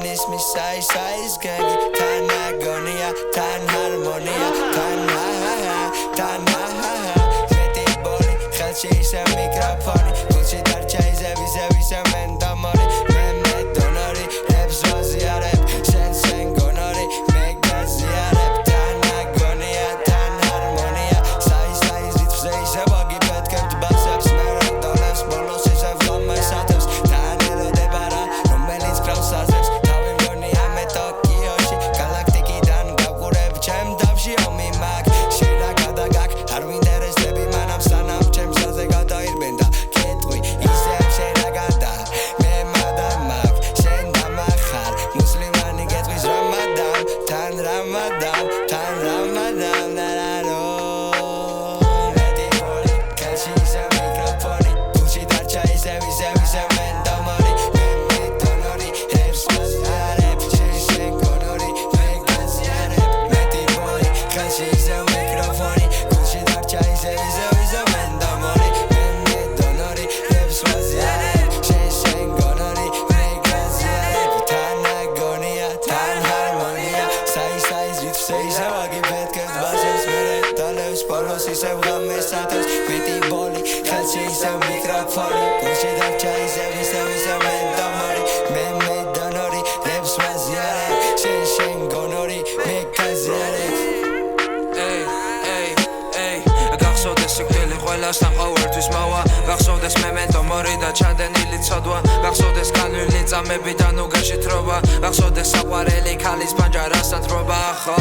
თან ისმის საის გენგი თან აგონია თან ჰარმონია თან მეტი ბოლი ხელში ისე მიკროფონი გულში დარჩა ისე მენდამორი მე დონორი რებს ვაზიარებ შენ გონორი მე გაზიარებ თან აგონია თან ჰარმონია საის რითმზე ისე ვაგიფეთქებთ ბასებს მე როდოლებს ბოლოს ისე ვღამესათებს თან ელოდება რა რომელიც გრავს აზებს თავი მგონია მე ტოკიოში გალაქტიკიდან გავყურებ ჩემ დავში ომი მაგ შენა გადაგაკ არ ვინტერესები მანამ სანამ ჩემს აზე გადაირბენ და კეტყვი ისე შენა გადა მე მადამაკ შენ დამახარ მუსლიმანი გეტყვის რამადან თან რამადან ნარარო მეტი ბოლი ხელში ისე მიკროფონი გულში დარჩა ისე მენდამორი მე დონორი რებს ვაზიარებ შენ გონორი მე გაზიარებ მეტი ბოლი ხელში ისე მიკროფონი გულში დარჩა ისე მენდამორი მე დონორი რებს ვაზიარებ შენ გონორი მე გაზიარებ თან აგონია თან ჰარმონია საის რითმზე ისე ვაგიფეთქებთ ბასებს მე დალევს ბოლოს ისე ვღამესათებს მეტი ბოლი ხელში ისე მიკროფონი გულში დარჩა ისე მენდამორი მე დონორი რებს ვაზიარებ შენ გონორი მე გაზიარებ გახსოვდეს სიკვდილი ყველასთან ყოველთვის მოვა გახსოვდეს მემენტო მორი და ჩადენილი ცოდვა გახსოვდეს განვლილი წამები და ნუგაში თრობა გახსოვდეს საყვარელი ქალის პანჯარასთან თრობა ხო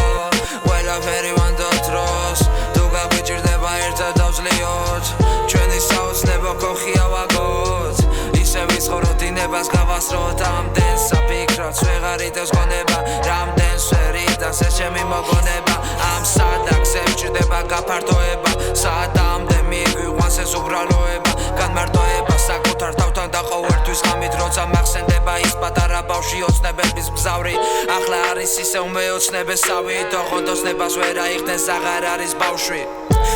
ყველაფერი ვანდო დროს თუ გაგვიჭირდება ერთად დავზლიოთ ჩვენი საოცნებო ქოხია ვაგოთ ისე ვიცხოვროთ დინებას გავასროთ ამდენს საფიქროთ ვეღარ იტევს გონება რამდენს ვერ იტანს ეს ჩემი მოგონება ამ სადაგზე ვჭირდება გაფართოება საათამდე მიგვიყვანს ეს უბრალოება განმარტოება საკუთარ თავთან და ყოველთვის ღამით როცა მახსენდება ის პატარა ბავშვი ოცნებების მგზავრი ახლა არის ისევ მეოცნებესავი თოხოთ ოცნებას ვერ აიხდენს აღარ არის ბავშვი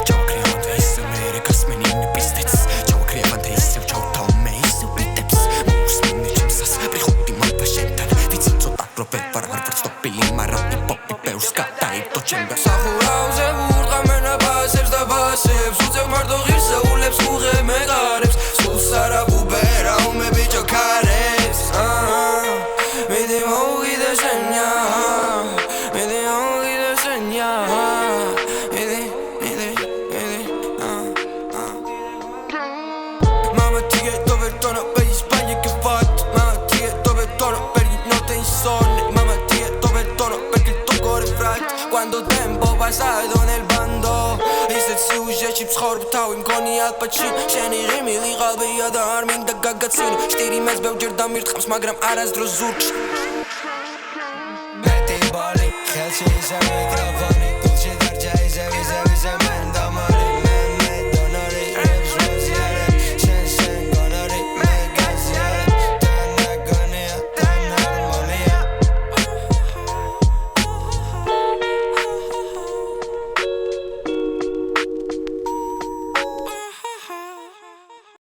ჩავკრიავანთ ისე მერე გასმენინი პისტეც ჩავკრიავანთ ისევ ჩავთავ მე ისევ პიტებს მოუსმინე ჩემსას პრიხოდი მალბა შენთან ვიცი ცოტა პრობელ ვარ არ ვარწდობილი მაგრამ იპოპი ბევრს გადაიდო ჩემგან სახურავზე ვურყამენა ბასებს და ბასებს უწევ მარტო ღირსეულებს უღე მეყარებს სულს არა ბუბერა უმე ბიჭო ქარებს მიდი მოვიდე შენია მიდი მოვიდე შენია მიდი Mama tiene dove torna per gli sbagli che fatto Mama tiene dove torna per gli notte insonni Mama tiene dove torna perché il tuo cuore è fratto Quando tempo passato nel bando ისეთ სიუჟეტში ვცხოვრობ თავი მგონი ალპაჩინ შენი ღიმილი ყალბია და არ მინდა გაგაცინო შტირი მეც ბევრჯერ დამირტყავს მაგრამ არასდროს ზურგში მეტი ბოლი ხელში ისე მიკროფონი